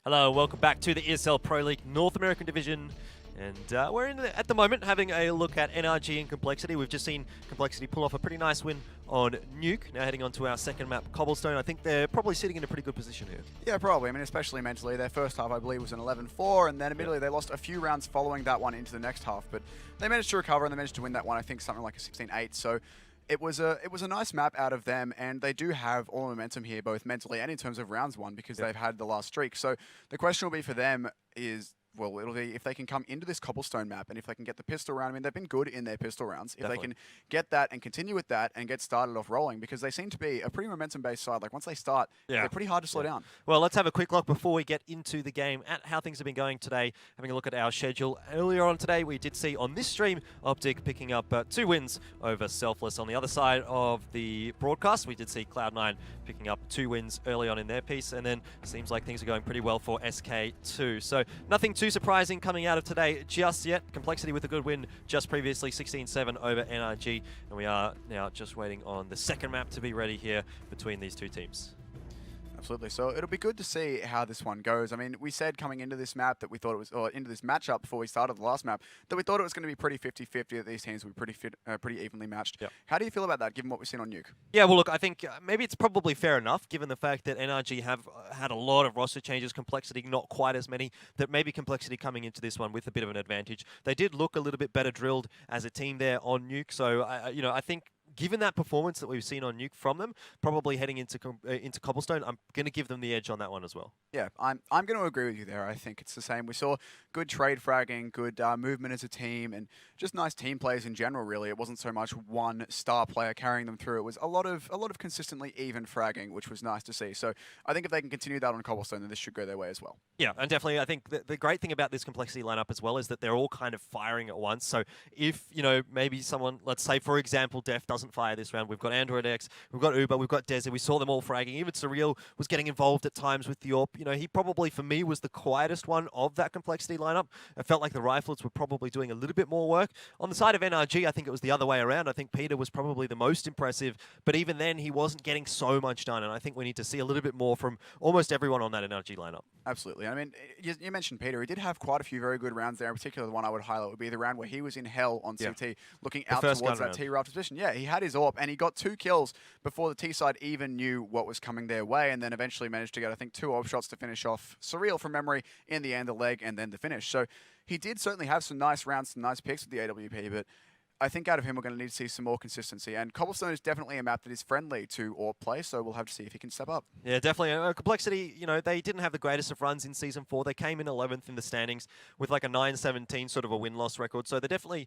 Hello, welcome back to the ESL Pro League North American Division. And we're at the moment having a look at NRG and compLexity. We've just seen compLexity pull off a pretty nice win on Nuke. Now heading on to our second map, Cobblestone. I think they're probably sitting in a pretty good position here. Yeah, probably. I mean, especially mentally. Their first half, I believe, was an 11-4, and then admittedly they lost a few rounds following that one into the next half. But they managed to recover, and they managed to win that one, I think, something like a 16-8. So it was a nice map out of them, and they do have all the momentum here, both mentally and in terms of rounds won, because they've had the last streak. So the question will be for them is, well, it'll be if they can come into this Cobblestone map and if they can get the pistol round. I mean, they've been good in their pistol rounds. If they can get that and continue with that and get started off rolling, because they seem to be a pretty momentum-based side. Like, once they start, they're pretty hard to slow down. Well, let's have a quick look before we get into the game at how things have been going today. Having a look at our schedule. Earlier on today, we did see on this stream, Optic picking up 2 wins over Selfless. On the other side of the broadcast, we did see Cloud9 picking up 2 wins early on in their piece, and then it seems like things are going pretty well for SK2. So nothing too surprising coming out of today just yet. compLexity with a good win just previously, 16-7 over NRG, and we are now just waiting on the second map to be ready here between these two teams. Absolutely. So it'll be good to see how this one goes. I mean, we said coming into this map that we thought it was, or into this matchup before we started the last map, that we thought it was going to be pretty 50-50, that these teams would be pretty evenly matched. Yep. How do you feel about that, given what we've seen on Nuke? Yeah, well, look, I think maybe it's probably fair enough, given the fact that NRG have had a lot of roster changes, compLexity not quite as many, that maybe compLexity coming into this one with a bit of an advantage. They did look a little bit better drilled as a team there on Nuke, so I think given that performance that we've seen on Nuke from them, probably heading into Cobblestone, I'm going to give them the edge on that one as well. Yeah, I'm going to agree with you there. I think it's the same. We saw good trade fragging, good movement as a team, and just nice team plays in general, really. It wasn't so much one star player carrying them through. It was a lot of consistently even fragging, which was nice to see. So I think if they can continue that on Cobblestone, then this should go their way as well. Yeah, and definitely I think the great thing about this compLexity lineup as well is that they're all kind of firing at once. So if, maybe someone, let's say, for example, Def doesn't fire this round, we've got Android X, we've got Uber, we've got Desi, we saw them all fragging. Even Surreal was getting involved at times with the AWP. He probably, for me, was the quietest one of that compLexity lineup. I felt like the Riflets were probably doing a little bit more work. On the side of NRG, I think it was the other way around. I think Peter was probably the most impressive, but even then, he wasn't getting so much done, and I think we need to see a little bit more from almost everyone on that NRG lineup. Absolutely. I mean, you mentioned Peter. He did have quite a few very good rounds there. In particular, the one I would highlight would be the round where he was in hell on CT, looking out towards that T-Raft position. Yeah, he had his AWP, and he got 2 kills before the T side even knew what was coming their way, and then eventually managed to get, I think, 2 AWP shots to finish off Surreal from memory in the end, the leg, and then the finish. So he did certainly have some nice rounds, some nice picks with the AWP, but I think out of him, we're going to need to see some more consistency. And Cobblestone is definitely a map that is friendly to AWP play, so we'll have to see if he can step up. Yeah, definitely. compLexity, they didn't have the greatest of runs in Season 4. They came in 11th in the standings with like a 9-17 sort of a win-loss record. So they're definitely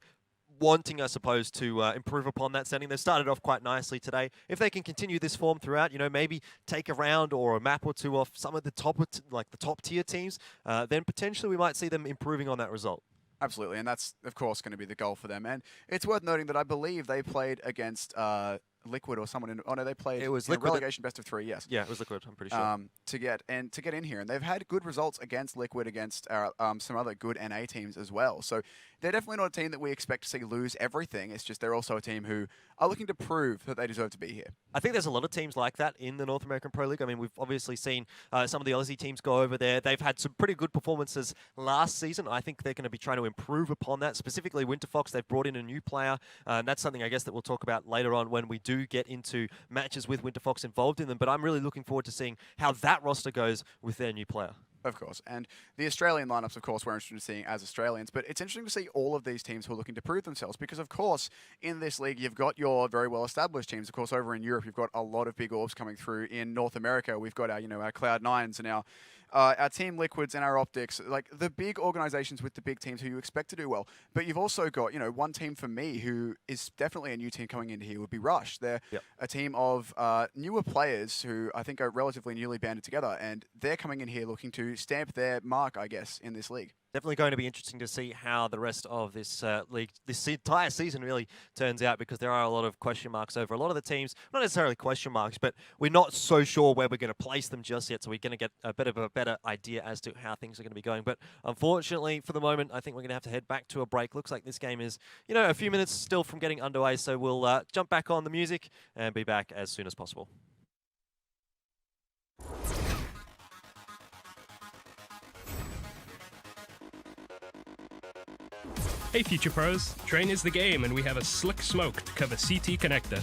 wanting, I suppose, to improve upon that setting. They started off quite nicely today. If they can continue this form throughout, maybe take a round or a map or two off some of the top tier teams, then potentially we might see them improving on that result. Absolutely, and that's, of course, going to be the goal for them. And it's worth noting that I believe they played against Liquid or someone in. Oh no, they played. It was Liquid relegation best of 3. Yes. Yeah, it was Liquid. I'm pretty sure. To get in here, and they've had good results against Liquid, against our, some other good NA teams as well. So they're definitely not a team that we expect to see lose everything. It's just they're also a team who are looking to prove that they deserve to be here. I think there's a lot of teams like that in the North American Pro League. I mean, we've obviously seen some of the Aussie teams go over there. They've had some pretty good performances last season. I think they're going to be trying to improve upon that. Specifically, Winterfox, they've brought in a new player. And that's something, I guess, that we'll talk about later on when we do get into matches with Winterfox involved in them. But I'm really looking forward to seeing how that roster goes with their new player. Of course. And the Australian lineups, of course, we're interested in seeing as Australians. But it's interesting to see all of these teams who are looking to prove themselves. Because, of course, in this league, you've got your very well-established teams. Of course, over in Europe, you've got a lot of big orbs coming through. In North America, we've got our, our Cloud9s and our Team Liquids and our Optics, like the big organizations with the big teams who you expect to do well. But you've also got, one team for me who is definitely a new team coming into here would be Rush. They're a team of newer players who I think are relatively newly banded together, and they're coming in here looking to stamp their mark, I guess, in this league. Definitely going to be interesting to see how the rest of this league, this entire season really turns out, because there are a lot of question marks over a lot of the teams. Not necessarily question marks, but we're not so sure where we're going to place them just yet, so we're going to get a bit of a better idea as to how things are going to be going. But unfortunately, for the moment, I think we're going to have to head back to a break. Looks like this game is, a few minutes still from getting underway, so we'll jump back on the music and be back as soon as possible. Hey Future Pros, Train is the game and we have a slick smoke to cover CT connector.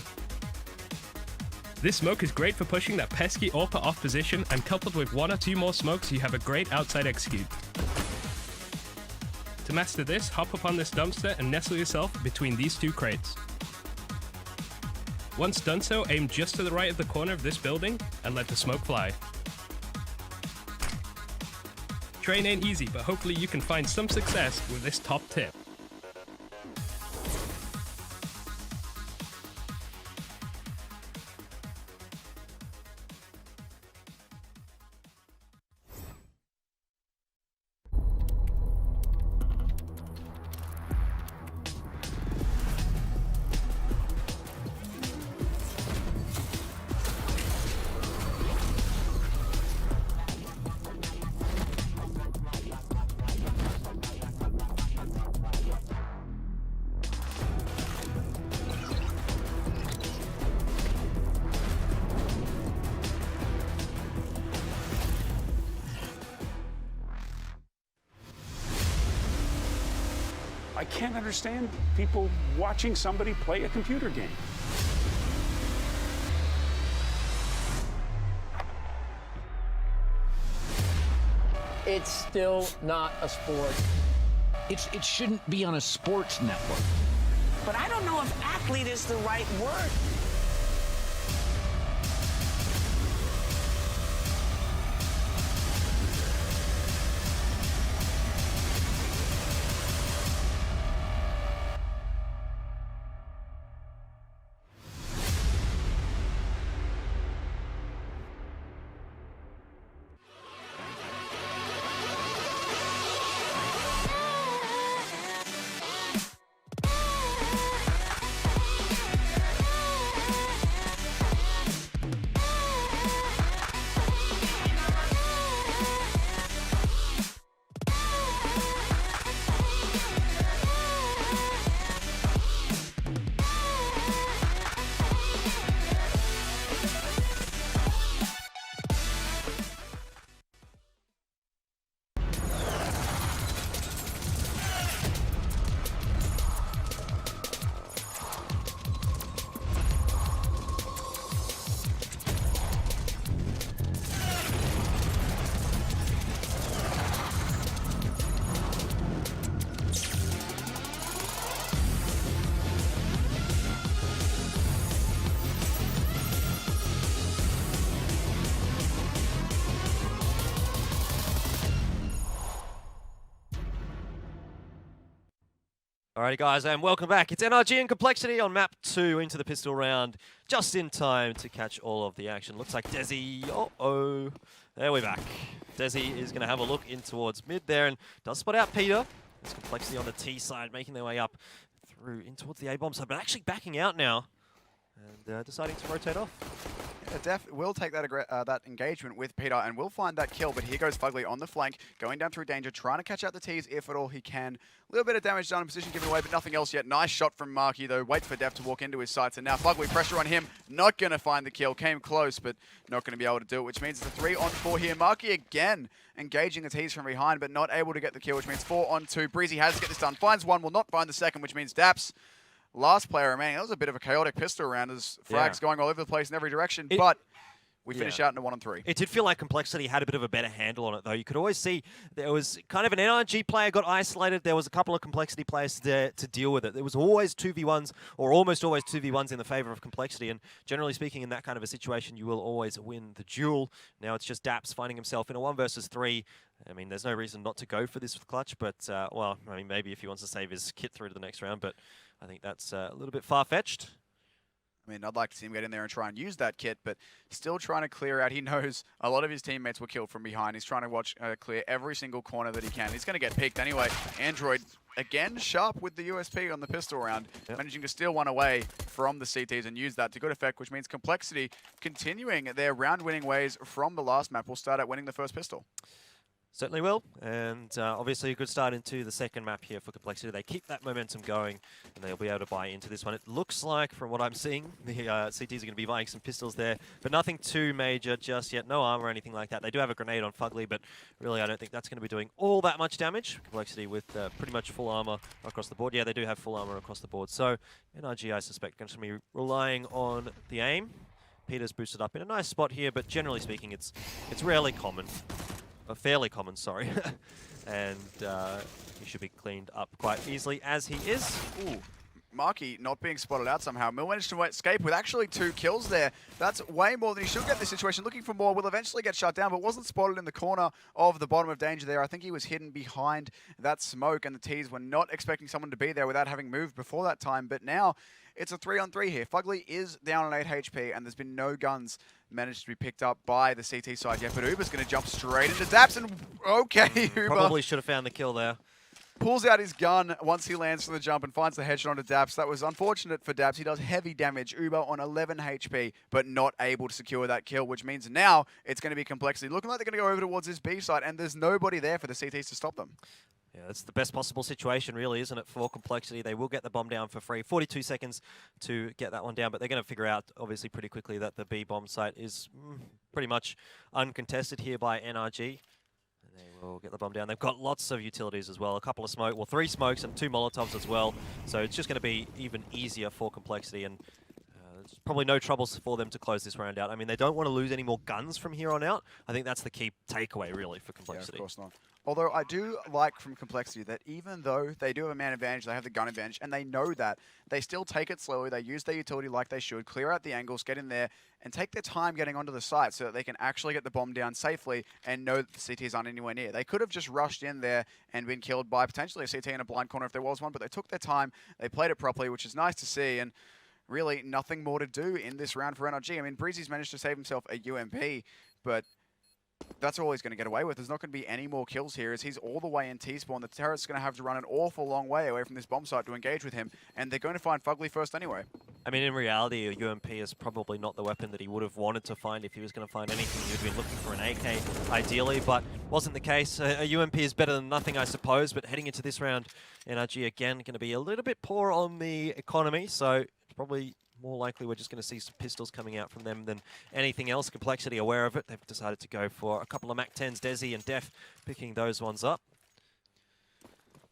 This smoke is great for pushing that pesky AWPer off position, and coupled with 1 or 2 more smokes, you have a great outside execute. To master this, hop up on this dumpster and nestle yourself between these 2 crates. Once done so, aim just to the right of the corner of this building and let the smoke fly. Train ain't easy, but hopefully you can find some success with this top tip. I can't understand people watching somebody play a computer game. It's still not a sport. It shouldn't be on a sports network. But I don't know if athlete is the right word. Alrighty, guys, and welcome back. It's NRG and compLexity on map 2 into the pistol round, just in time to catch all of the action. Looks like Desi. There we're back. Desi is going to have a look in towards mid there and does spot out Peter. There's compLexity on the T side, making their way up through in towards the A bomb side, but actually backing out now and deciding to rotate off. Yeah, Def will take that that engagement with Peter and will find that kill, but here goes Fugly on the flank, going down through danger, trying to catch out the Ts if at all he can. A little bit of damage done in position given away, but nothing else yet. Nice shot from Marky though, waits for Def to walk into his sights, and now Fugly, pressure on him, not going to find the kill. Came close, but not going to be able to do it, which means it's a 3-on-4 here. Marky again engaging the Ts from behind, but not able to get the kill, which means 4-on-2. Breezy has to get this done, finds one, will not find the second, which means Daps, last player remaining. That was a bit of a chaotic pistol round as frags going all over the place in every direction, but we finish out in a 1-on-3. It did feel like compLexity had a bit of a better handle on it, though. You could always see there was kind of an NRG player got isolated. There was a couple of compLexity players there to deal with it. There was always 2v1s, or almost always 2v1s in the favor of compLexity. And generally speaking, in that kind of a situation, you will always win the duel. Now it's just Daps finding himself in a 1 versus 3. I mean, there's no reason not to go for this with Clutch, but, well, I mean, maybe if he wants to save his kit through to the next round, but I think that's a little bit far-fetched. I mean, I'd like to see him get in there and try and use that kit, but still trying to clear out. He knows a lot of his teammates were killed from behind. He's trying to watch clear every single corner that he can. He's going to get picked anyway. Android, again, sharp with the USP on the pistol round, managing to steal one away from the CTs and use that to good effect, which means compLexity continuing their round-winning ways from the last map will start out winning the first pistol. Certainly will, and obviously a good start into the second map here for compLexity. They keep that momentum going, and they'll be able to buy into this one. It looks like, from what I'm seeing, the CTs are going to be buying some pistols there, but nothing too major just yet. No armor or anything like that. They do have a grenade on Fugly, but really I don't think that's going to be doing all that much damage. compLexity with pretty much full armor across the board. Yeah, they do have full armor across the board. So NRG, I suspect, going to be relying on the aim. Peter's boosted up in a nice spot here, but generally speaking, it's rarely common. Fairly common, sorry. And he should be cleaned up quite easily, as he is. Ooh. Marky not being spotted out somehow. Mill managed to escape with actually 2 kills there. That's way more than he should get in this situation. Looking for more, will eventually get shut down, but wasn't spotted in the corner of the bottom of danger there. I think he was hidden behind that smoke, and the T's were not expecting someone to be there without having moved before that time. But now it's a 3-on-3 here. Fugly is down on 8 HP, and there's been no guns managed to be picked up by the CT side yet. But Uber's going to jump straight into Daps, and okay, Uber Probably should have found the kill there. pulls out his gun once he lands from the jump and finds the headshot onto Daps. That was unfortunate for Daps. He does heavy damage. Uber on 11 HP, but not able to secure that kill, which means now it's going to be compLexity. Looking like they're going to go over towards this B side, and there's nobody there for the CTs to stop them. Yeah, that's the best possible situation, really, isn't it, for compLexity? They will get the bomb down for free. 42 seconds to get that one down, but they're going to figure out, obviously, pretty quickly that the B bomb site is pretty much uncontested here by NRG. And they will get the bomb down. They've got lots of utilities as well. A couple of smoke, well, 3 smokes and 2 Molotovs as well. So it's just going to be even easier for compLexity, and there's probably no troubles for them to close this round out. I mean, they don't want to lose any more guns from here on out. I think that's the key takeaway, really, for compLexity. Yeah, of course not. Although I do like from compLexity that even though they do have a man advantage, they have the gun advantage, and they know that, they still take it slowly. They use their utility like they should, clear out the angles, get in there, and take their time getting onto the site so that they can actually get the bomb down safely and know that the CTs aren't anywhere near. They could have just rushed in there and been killed by potentially a CT in a blind corner if there was one, but they took their time, they played it properly, which is nice to see, and really nothing more to do in this round for NRG. I mean, Breezy's managed to save himself a UMP, but that's all he's going to get away with. There's not going to be any more kills here as he's all the way in T-spawn. The turret's going to have to run an awful long way away from this bomb site to engage with him, and they're going to find Fugly first anyway. I mean, in reality, a UMP is probably not the weapon that he would have wanted to find if he was going to find anything. He would have been looking for an AK, ideally, but wasn't the case. A UMP is better than nothing, I suppose, but heading into this round, NRG, again, going to be a little bit poor on the economy, so it's probably more likely we're just going to see some pistols coming out from them than anything else. compLexity aware of it. They've decided to go for a couple of MAC-10s, Desi and Def, picking those ones up.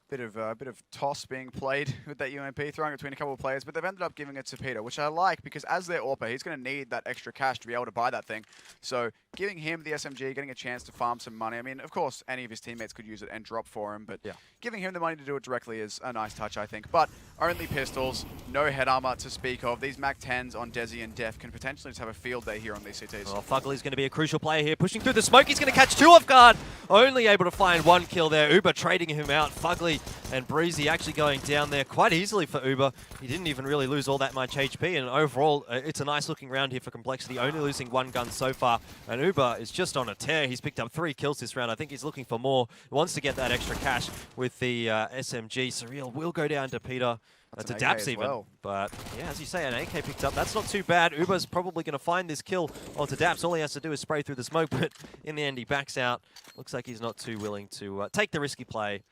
Bit of toss being played with that UMP, throwing it between a couple of players, but they've ended up giving it to Peter, which I like because as their AWPer, he's going to need that extra cash to be able to buy that thing. So giving him the SMG, getting a chance to farm some money. I mean, of course, any of his teammates could use it and drop for him, but yeah, giving him the money to do it directly is a nice touch, I think. But only pistols, no head armor to speak of. These MAC-10s on Desi and Def can potentially just have a field day here on these CTs. Well, Fugly's going to be a crucial player here, pushing through the smoke. He's going to catch 2 off guard. Only able to find 1 kill there. Uber trading him out. Fugly and Breezy actually going down there quite easily for Uber. He didn't even really lose all that much HP, and overall, it's a nice looking round here for compLexity, only losing 1 gun so far, and Uber is just on a tear. He's picked up 3 kills this round. I think he's looking for more. He wants to get that extra cash with the SMG. Surreal will go down to Peter. To Daps even. Well. But yeah, as you say, an AK picked up. That's not too bad. Uber's probably going to find this kill onto Daps. All he has to do is spray through the smoke, but in the end he backs out. Looks like he's not too willing to take the risky play.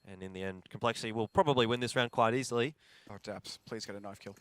And in the end, compLexity will probably win this round quite easily. Oh, Daps, please get a knife kill.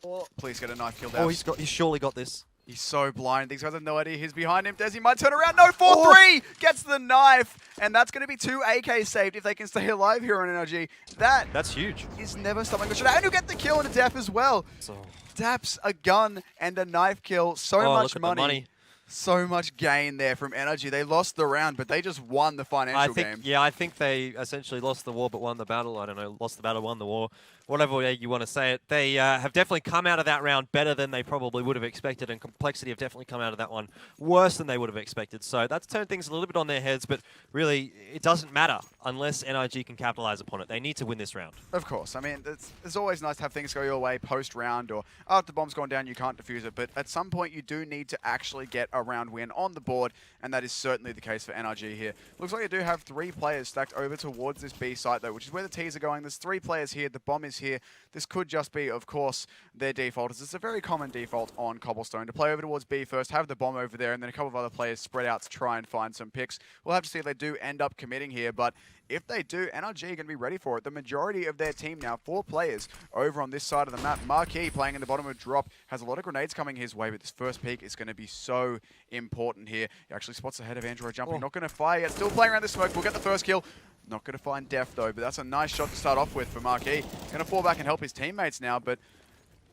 Oh, please get a knife kill, Daps. Oh, he's surely got this. He's so blind. These guys have no idea he's behind him. Desi might turn around. No, 4-3! Gets the knife. And that's going to be 2 AKs saved if they can stay alive here on NRG. That's huge. Is never something that should happen. And you get the kill into Def as well. So. Daps, a gun and a knife kill. So much money. So much gain there from NRG. They lost the round, but they just won the financial game. Yeah, I think they essentially lost the war but won the battle. I don't know, lost the battle, won the war. Whatever way you want to say it. They have definitely come out of that round better than they probably would have expected, and compLexity have definitely come out of that one worse than they would have expected. So that's turned things a little bit on their heads, but really, it doesn't matter unless NRG can capitalize upon it. They need to win this round. Of course. I mean, it's always nice to have things go your way post-round, or after the bomb's gone down, you can't defuse it, but at some point, you do need to actually get a round win on the board, and that is certainly the case for NRG here. Looks like you do have 3 players stacked over towards this B site, though, which is where the T's are going. There's 3 players here. The bomb is here. This could just be, of course, their default. It's a very common default on Cobblestone to play over towards B first, have the bomb over there, and then a couple of other players spread out to try and find some picks. We'll have to see if they do end up committing here, but if they do, NRG are going to be ready for it. The majority of their team now, 4 players over on this side of the map. Marquis playing in the bottom of drop, has a lot of grenades coming his way, but this first peek is going to be so important here. He actually spots ahead of Android jumping, not going to fire yet, still playing around the smoke. We'll get the first kill. Not going to find Def though, but that's a nice shot to start off with for Marquis. Going to fall back and help his teammates now, but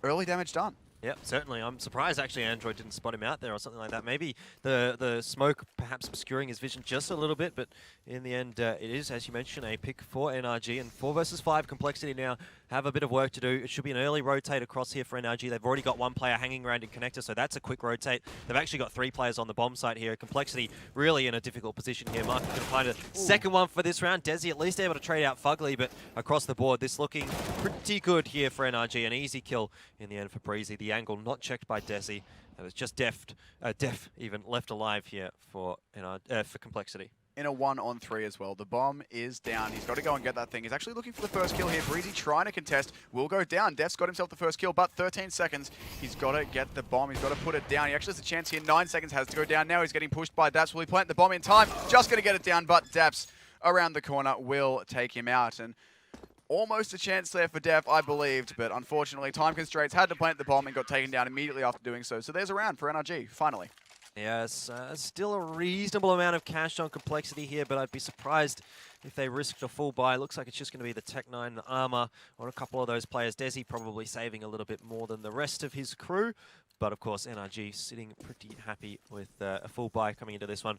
early damage done. Yep, certainly. I'm surprised actually Android didn't spot him out there or something like that. Maybe the smoke perhaps obscuring his vision just a little bit, but in the end, it is, as you mentioned, a pick for NRG. And 4 versus 5, compLexity now have a bit of work to do. It should be an early rotate across here for NRG. They've already got 1 player hanging around in connector, so that's a quick rotate. They've actually got 3 players on the bomb site here. compLexity really in a difficult position here. Mark can find a second one for this round. Desi at least able to trade out Fugly, but across the board, this looking pretty good here for NRG. An easy kill in the end for Breezy. The angle not checked by Desi. It was just Def even left alive here for compLexity. In a 1-on-3 as well. The bomb is down. He's got to go and get that thing. He's actually looking for the first kill here. Breezy trying to contest. Will go down. Def's got himself the first kill, but 13 seconds. He's got to get the bomb. He's got to put it down. He actually has a chance here. 9 seconds has to go down. Now he's getting pushed by Daps. Will he plant the bomb in time? Just going to get it down, but Daps around the corner will take him out. And almost a chance there for Def, I believed, but unfortunately time constraints, had to plant the bomb and got taken down immediately after doing so. So there's a round for NRG, finally. Yes, still a reasonable amount of cash on compLexity here, but I'd be surprised if they risked a full buy. Looks like it's just going to be the Tech 9 armor on a couple of those players. Desi probably saving a little bit more than the rest of his crew, but of course NRG sitting pretty happy with a full buy coming into this one.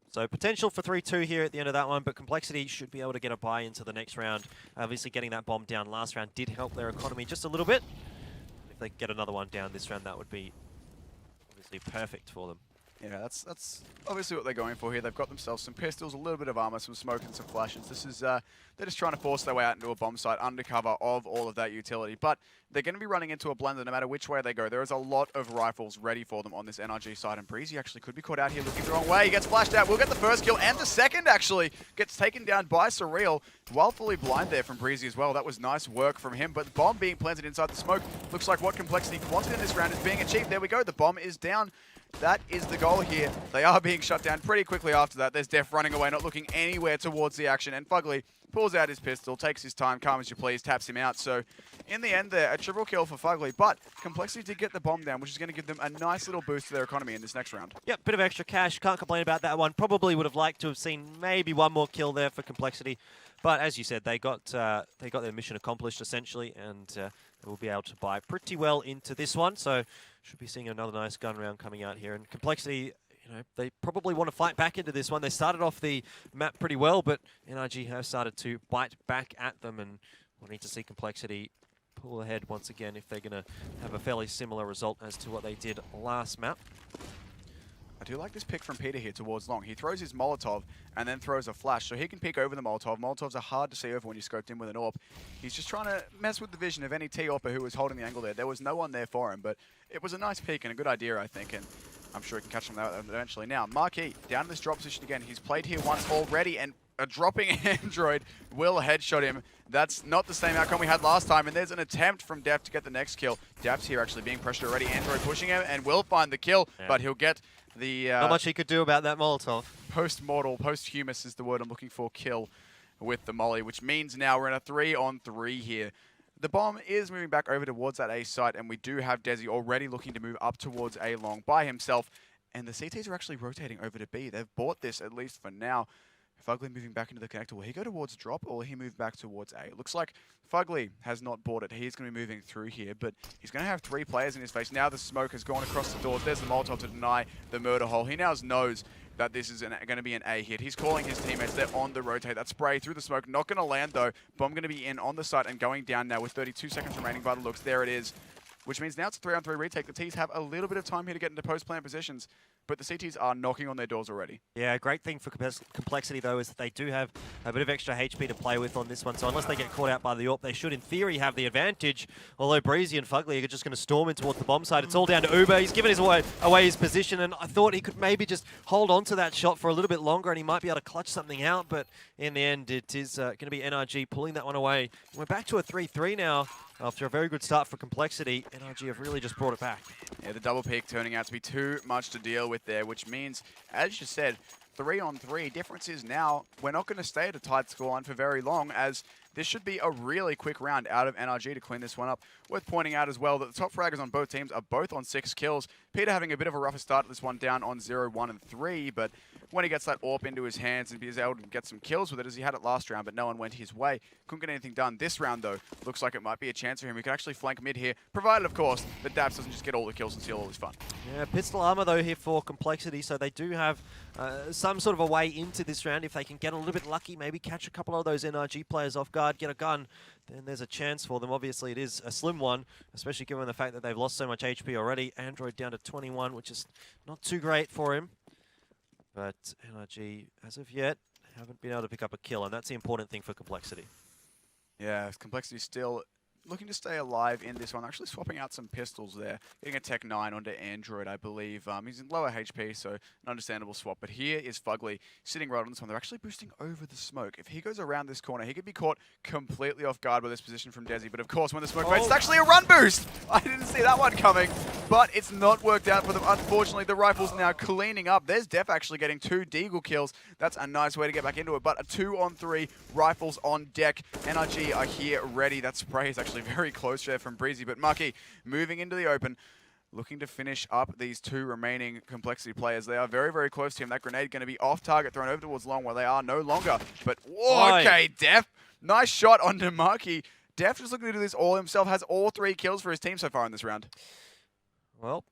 So potential for 3-2 here at the end of that one, but compLexity should be able to get a buy into the next round. Obviously getting that bomb down last round did help their economy just a little bit. If they get another one down this round, that would be obviously perfect for them. Yeah, that's obviously what they're going for here. They've got themselves some pistols, a little bit of armor, some smoke, and some flashes. This is they're just trying to force their way out into a bomb site under cover of all of that utility. But they're going to be running into a blender no matter which way they go. There is a lot of rifles ready for them on this NRG side, and Breezy actually could be caught out here looking the wrong way. He gets flashed out. We'll get the first kill, and the second actually gets taken down by Surreal. While fully blind there from Breezy as well. That was nice work from him, but the bomb being planted inside the smoke looks like what compLexity wanted in this round is being achieved. There we go. The bomb is down. That is the goal here. They are being shut down pretty quickly after that. There's Def running away, not looking anywhere towards the action, and Fugly pulls out his pistol, takes his time, calm as you please, taps him out. So in the end there, a triple kill for Fugly, but compLexity did get the bomb down, which is going to give them a nice little boost to their economy in this next round. Yep, bit of extra cash. Can't complain about that one. Probably would have liked to have seen maybe one more kill there for compLexity. But as you said, they got their mission accomplished essentially, and will be able to buy pretty well into this one. So should be seeing another nice gun round coming out here. And compLexity, you know, they probably want to fight back into this one. They started off the map pretty well, but NRG have started to bite back at them, and we'll need to see compLexity pull ahead once again if they're going to have a fairly similar result as to what they did last map. I do like this pick from Peter here towards long. He throws his Molotov and then throws a flash, so he can peek over the Molotov. Molotovs are hard to see over when you're scoped in with an AWP. He's just trying to mess with the vision of any T-AWPer who was holding the angle there. There was no one there for him, but it was a nice peek and a good idea, I think, and I'm sure he can catch him eventually. Now, Marquis, down in this drop position again. He's played here once already, and a dropping Android will headshot him. That's not the same outcome we had last time, and there's an attempt from Def to get the next kill. Def's here actually being pressured already. Android pushing him, and will find the kill, but he'll get the... Not much he could do about that Molotov. Post-mortal, posthumous is the word I'm looking for, kill with the molly, which means now we're in a 3-on-3 here. The bomb is moving back over towards that A site, and we do have Desi already looking to move up towards A long by himself, and the CTs are actually rotating over to B. They've bought this, at least for now. Fugly moving back into the connector. Will he go towards drop, or will he move back towards A? It looks like Fugly has not bought it. He's going to be moving through here, but he's going to have 3 players in his face. Now the smoke has gone across the doors. There's the Molotov to deny the murder hole. He now knows that this is going to be an A hit. He's calling his teammates. They're on the rotate. That spray through the smoke. Not going to land, though. Bomb going to be in on the site and going down now with 32 seconds remaining by the looks. There it is. which means now it's a 3-on-3 retake. The Ts have a little bit of time here to get into post-plant positions, but the CTs are knocking on their doors already. Yeah, great thing for complexity, though, is that they do have a bit of extra HP to play with on this one. So unless they get caught out by the AWP, they should, in theory, have the advantage. Although Breezy and Fugly are just going to storm in towards the bomb side. It's all down to Uber. He's given away his position, and I thought he could maybe just hold on to that shot for a little bit longer, and he might be able to clutch something out. But in the end, it is going to be NRG pulling that one away. We're back to a 3-3 now. After a very good start for complexity, NRG have really just brought it back. Yeah, the double peak turning out to be too much to deal with there, which means, as you said, 3-on-3. Difference is now we're not going to stay at a tight scoreline for very long, as this should be a really quick round out of NRG to clean this one up. Worth pointing out as well that the top fraggers on both teams are both on 6 kills. Peter having a bit of a rougher start at this one, down on 0, 1, and 3, but when he gets that AWP into his hands and is able to get some kills with it, as he had it last round, but no one went his way. Couldn't get anything done. This round, though, looks like it might be a chance for him. He could actually flank mid here, provided, of course, that Daps doesn't just get all the kills and steal all his fun. Yeah, pistol armor, though, here for complexity, so they do have some sort of a way into this round. If they can get a little bit lucky, maybe catch a couple of those NRG players off guard, get a gun, then there's a chance for them. Obviously, it is a slim one, especially given the fact that they've lost so much HP already. Android down to 21, which is not too great for him. But NRG, as of yet, haven't been able to pick up a kill, and that's the important thing for complexity. Yeah, complexity still looking to stay alive in this one. Actually swapping out some pistols there. Getting a Tech 9 onto Android, I believe. He's in lower HP, so an understandable swap. But here is Fugly sitting right on this one. They're actually boosting over the smoke. If he goes around this corner, he could be caught completely off guard by this position from Desi. But of course, when the smoke breaks, it's actually a run boost! I didn't see that one coming, but it's not worked out for them. Unfortunately, the rifle's now cleaning up. There's Def actually getting 2 Deagle kills. That's a nice way to get back into it. But a 2-on-3, rifles on deck. NRG are here ready. That spray is actually very close there from Breezy, but Mucky moving into the open, looking to finish up these 2 remaining complexity players. They are very, very close to him. That grenade going to be off target, thrown over towards long, where they are no longer. But, whoa, okay, Def. Nice shot onto Mucky. Def just looking to do this all himself, has all 3 kills for his team so far in this round. Well,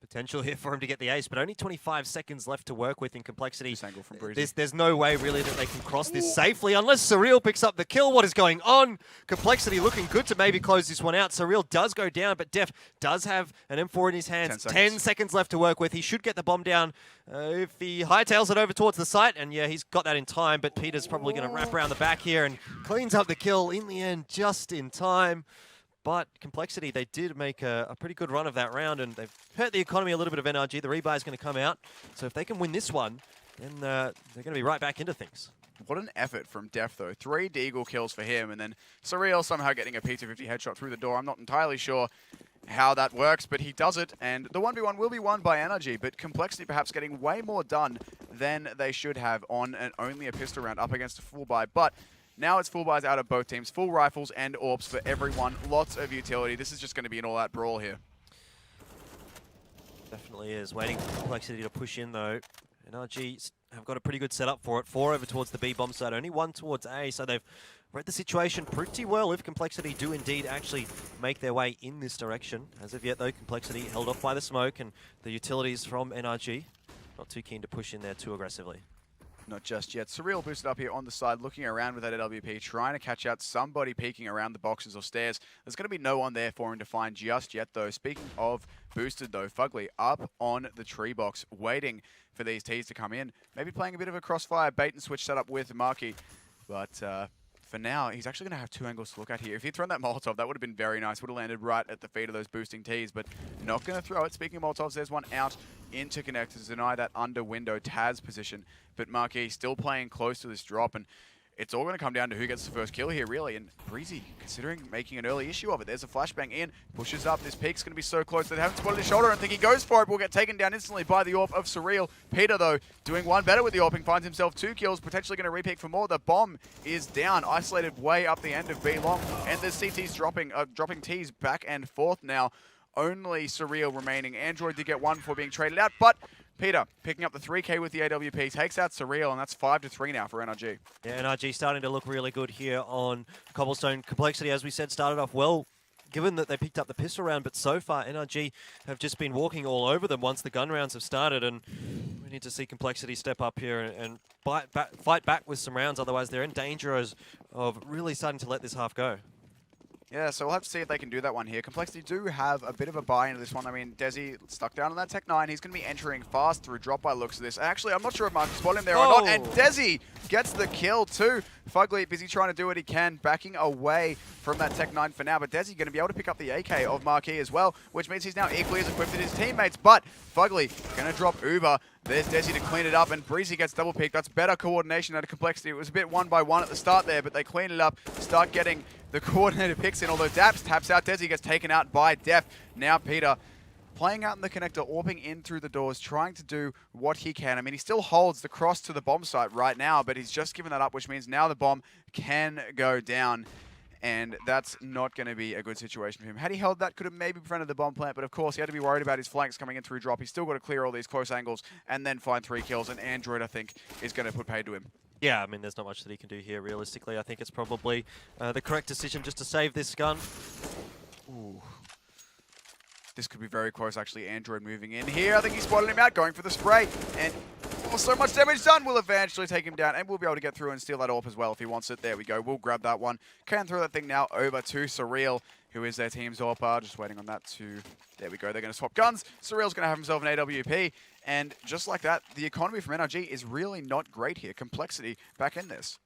potential here for him to get the ace, but only 25 seconds left to work with in complexity. From Breezy. There's no way really that they can cross this safely unless Surreal picks up the kill. What is going on? Complexity looking good to maybe close this one out. Surreal does go down, but Def does have an M4 in his hands. 10 seconds left to work with. He should get the bomb down if he hightails it over towards the site, and yeah, he's got that in time, but Peter's probably going to wrap around the back here and cleans up the kill in the end just in time. But complexity, they did make a pretty good run of that round, and they've hurt the economy a little bit of NRG. The rebuy is going to come out. So if they can win this one, then they're going to be right back into things. What an effort from Def, though. 3 Deagle kills for him, and then Surreal somehow getting a P250 headshot through the door. I'm not entirely sure how that works, but he does it, and the 1v1 will be won by NRG, but complexity perhaps getting way more done than they should have on only a pistol round up against a full buy. But now it's full buys out of both teams, full rifles and AWPs for everyone. Lots of utility. This is just going to be an all-out brawl here. Definitely is. Waiting for complexity to push in, though. NRG have got a pretty good setup for it. 4 over towards the B bomb side, only 1 towards A, so they've read the situation pretty well if complexity do indeed actually make their way in this direction. As of yet, though, complexity held off by the smoke and the utilities from NRG. Not too keen to push in there too aggressively. Not just yet. Surreal boosted up here on the side, looking around with that LWP, trying to catch out somebody peeking around the boxes or stairs. There's going to be no one there for him to find just yet, though. Speaking of boosted, though, Fugly up on the tree box, waiting for these Ts to come in. Maybe playing a bit of a crossfire bait and switch setup with Marky. But for now, he's actually going to have 2 angles to look at here. If he'd thrown that Molotov, that would have been very nice. Would have landed right at the feet of those boosting Ts, but not going to throw it. Speaking of Molotovs, there's one out into connectors to deny that under window Taz position. But Marquis still playing close to this drop, and it's all going to come down to who gets the first kill here, really. And Breezy, considering making an early issue of it. There's a flashbang in, pushes up. This peak's going to be so close. They haven't spotted his shoulder. I think he goes for it, but will get taken down instantly by the AWP of Surreal. Peter, though, doing one better with the AWPing, finds himself 2 kills, potentially going to repeat for more. The bomb is down, isolated way up the end of B long, and the CT's dropping T's back and forth now. Only Surreal remaining. Android did get 1 before being traded out, but Peter picking up the 3K with the AWP, takes out Surreal, and that's 5-3 now for NRG. Yeah, NRG starting to look really good here on Cobblestone. Complexity, as we said, started off well, given that they picked up the pistol round, but so far NRG have just been walking all over them once the gun rounds have started, and we need to see Complexity step up here and fight back with some rounds, otherwise they're in danger of really starting to let this half go. Yeah, so we'll have to see if they can do that one here. compLexity do have a bit of a buy into this one. I mean, Desi stuck down on that Tech 9. He's going to be entering fast through drop by looks of this. Actually, I'm not sure if Mark can spot him there or not. And Desi gets the kill too. Fugly busy trying to do what he can, backing away from that Tech 9 for now. But Desi going to be able to pick up the AK of Marquis as well, which means he's now equally as equipped as his teammates. But Fugly going to drop Uber. There's Desi to clean it up, and Breezy gets double picked. That's better coordination out of compLexity. It was a bit 1-by-1 at the start there, but they clean it up, start getting the coordinated picks in, although Daps taps out. Desi gets taken out by Def. Now Peter playing out in the connector, AWPing in through the doors, trying to do what he can. I mean, he still holds the cross to the bomb site right now, but he's just given that up, which means now the bomb can go down. And that's not going to be a good situation for him. Had he held that, could have maybe prevented the bomb plant, but of course he had to be worried about his flanks coming in through drop. He's still got to clear all these close angles and then find 3 kills, and Android, I think, is going to put paid to him. Yeah, I mean, there's not much that he can do here, realistically. I think it's probably the correct decision just to save this gun. Ooh. This could be very close, actually. Android moving in here. I think he spotted him out, going for the spray. And so much damage done. We'll eventually take him down, and we'll be able to get through and steal that AWP as well if he wants it. There we go. We'll grab that one. Can throw that thing now over to Surreal, who is their team's AWPer. Just waiting on that to... There we go. They're going to swap guns. Surreal's going to have himself an AWP. And just like that, the economy from NRG is really not great here. compLexity back in this.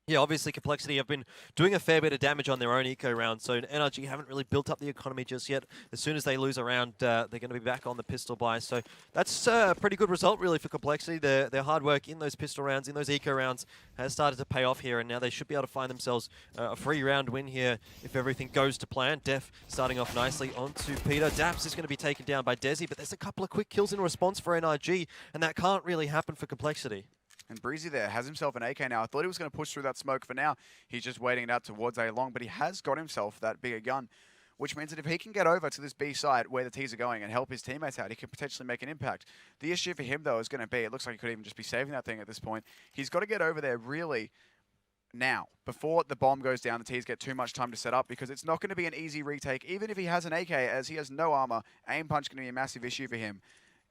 Yeah, obviously compLexity have been doing a fair bit of damage on their own eco round, so NRG haven't really built up the economy just yet. As soon as they lose a round, they're going to be back on the pistol buy. So that's a pretty good result, really, for compLexity. Their hard work in those pistol rounds, in those eco rounds, has started to pay off here, and now they should be able to find themselves a free round win here if everything goes to plan. Def starting off nicely onto Peter. Daps is going to be taken down by Desi, but there's a couple of quick kills in response for NRG, and that can't really happen for compLexity. And Breezy there has himself an AK now. I thought he was going to push through that smoke for now. He's just waiting it out towards A long, but he has got himself that bigger gun, which means that if he can get over to this B side where the T's are going and help his teammates out, he can potentially make an impact. The issue for him, though, is going to be, it looks like he could even just be saving that thing at this point. He's got to get over there really now, before the bomb goes down, the T's get too much time to set up, because it's not going to be an easy retake, even if he has an AK, as he has no armor. Aim punch going to be a massive issue for him.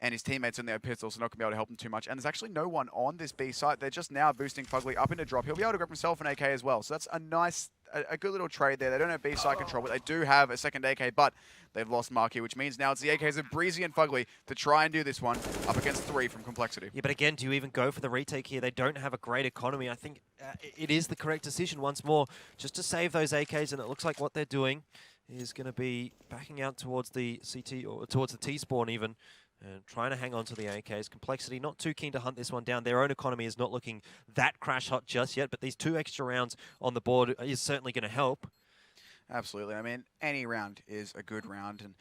And his teammates on their pistols are not going to be able to help him too much. And there's actually no one on this B site. They're just now boosting Fugly up into drop. He'll be able to grab himself an AK as well. So that's a nice, a good little trade there. They don't have B site control, but they do have a second AK. But they've lost Marquis, which means now it's the AKs of Breezy and Fugly to try and do this one up against 3 from compLexity. Yeah, but again, do you even go for the retake here? They don't have a great economy. I think it is the correct decision once more, just to save those AKs. And it looks like what they're doing is going to be backing out towards the CT, or towards the T-spawn even, and trying to hang on to the AKs. compLexity not too keen to hunt this one down. Their own economy is not looking that crash hot just yet, but these 2 extra rounds on the board is certainly going to help. Absolutely. I mean, any round is a good round, and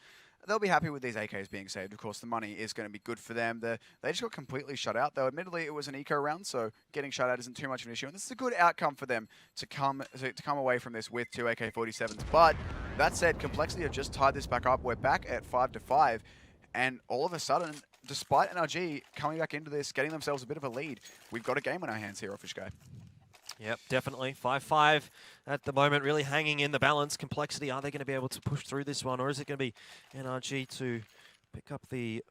they'll be happy with these AKs being saved. Of course, the money is going to be good for them. They just got completely shut out, though. Admittedly, it was an eco round, so getting shut out isn't too much of an issue. And this is a good outcome for them to come away from this with 2 AK-47s. But that said, compLexity have just tied this back up. We're back at 5-5. And all of a sudden, despite NRG coming back into this, getting themselves a bit of a lead, we've got a game on our hands here, Offish Guy. Yep, definitely. 5-5 at the moment, really hanging in the balance. compLexity, are they going to be able to push through this one, or is it going to be NRG to pick up the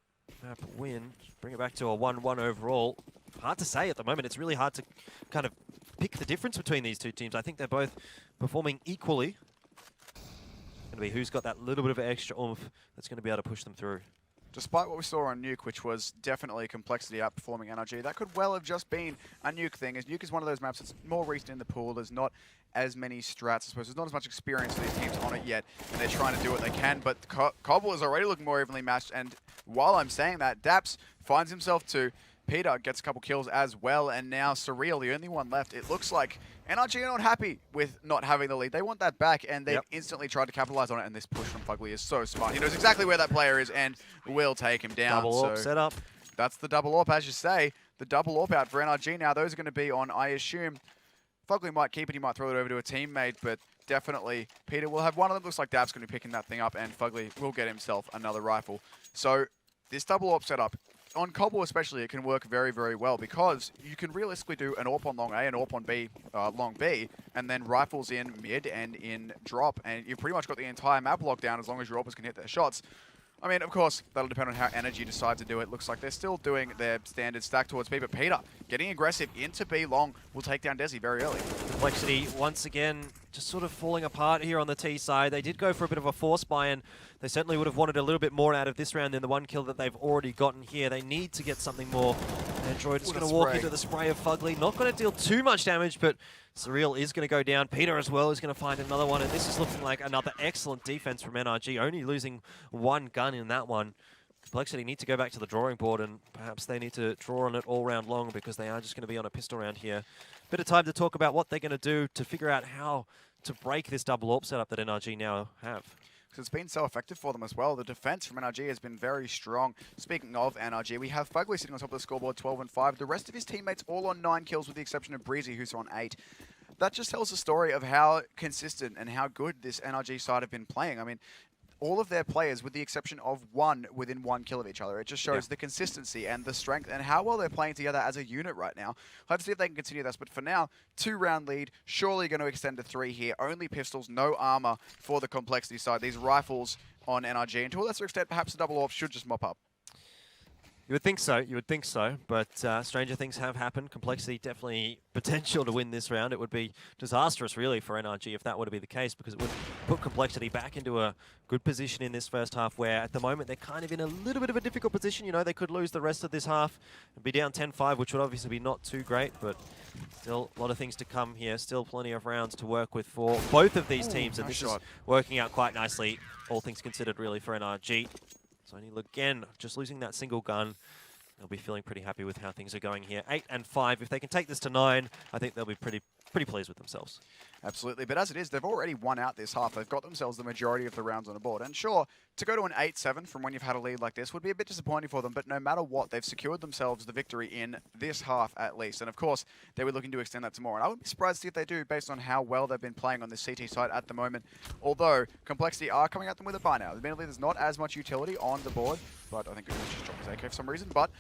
map win, bring it back to a 1-1 overall? Hard to say at the moment. It's really hard to kind of pick the difference between these two teams. I think they're both performing equally. It's going to be who's got that little bit of extra oomph that's going to be able to push them through. Despite what we saw on Nuke, which was definitely compLexity outperforming NRG, that could well have just been a Nuke thing, as Nuke is one of those maps that's more recent in the pool. There's not as many strats, I suppose. There's not as much experience for these teams on it yet, and they're trying to do what they can, but cobble is already looking more evenly matched, and while I'm saying that, Daps finds himself 2. Peter gets a couple kills as well, and now Surreal, the only one left. It looks like NRG are not happy with not having the lead. They want that back, and they've instantly tried to capitalize on it, and this push from Fugly is so smart. He knows exactly where that player is and will take him down. Double AWP set up. That's the double AWP, as you say. The double AWP out for NRG now. Those are going to be on, I assume, Fugly might keep it. He might throw it over to a teammate, but definitely Peter will have one of them. Looks like Dab's going to be picking that thing up, and Fugly will get himself another rifle. So this double AWP setup, on Cobble especially, it can work very, very well, because you can realistically do an AWP on long A and AWP on B, long B, and then rifles in mid and in drop, and you've pretty much got the entire map locked down as long as your AWPers can hit their shots. I mean, of course, that'll depend on how NRG decide to do it. Looks like they're still doing their standard stack towards B, but Peter, getting aggressive into B long, will take down Desi very early. compLexity, once again, just sort of falling apart here on the T side. They did go for a bit of a force buy, and they certainly would have wanted a little bit more out of this round than the one kill that they've already gotten here. They need to get something more. Android is going to walk into the spray of Fugly. Not going to deal too much damage, but Surreal is going to go down. Peter as well is going to find another one, and this is looking like another excellent defense from NRG, only losing one gun in that one. compLexity need to go back to the drawing board, and perhaps they need to draw on it all round long because they are just going to be on a pistol round here. Bit of time to talk about what they're going to do to figure out how to break this double AWP setup that NRG now have. Because it's been so effective for them as well. The defense from NRG has been very strong. Speaking of NRG, we have Fugly sitting on top of the scoreboard, 12-5. The rest of his teammates all on 9 kills with the exception of Breezy, who's on 8. That just tells the story of how consistent and how good this NRG side have been playing. I mean, all of their players, with the exception of one, within 1 kill of each other. It just shows the consistency and the strength and how well they're playing together as a unit right now. I'll have to see if they can continue this, but for now, 2-round lead, surely going to extend to 3 here. Only pistols, no armor for the compLexity side. These rifles on NRG, and to a lesser extent, perhaps a double AWP should just mop up. You would think so, but stranger things have happened. compLexity definitely potential to win this round. It would be disastrous, really, for NRG if that were to be the case, because it would put compLexity back into a good position in this first half, where at the moment they're kind of in a little bit of a difficult position. You know, they could lose the rest of this half and be down 10-5, which would obviously be not too great, but still a lot of things to come here. Still plenty of rounds to work with for both of these teams, and this is working out quite nicely, all things considered, really, for NRG. So again, just losing that single gun. They'll be feeling pretty happy with how things are going here. 8-5. If they can take this to 9, I think they'll be pretty pleased with themselves. Absolutely. But as it is, they've already won out this half. They've got themselves the majority of the rounds on the board. And sure, to go to an 8-7 from when you've had a lead like this would be a bit disappointing for them. But no matter what, they've secured themselves the victory in this half at least. And of course, they were looking to extend that to more. And I wouldn't be surprised to see if they do, based on how well they've been playing on this CT side at the moment. Although, compLexity are coming at them with a buy now. Admittedly, there's not as much utility on the board. But I think it was just dropped his AK for some reason. But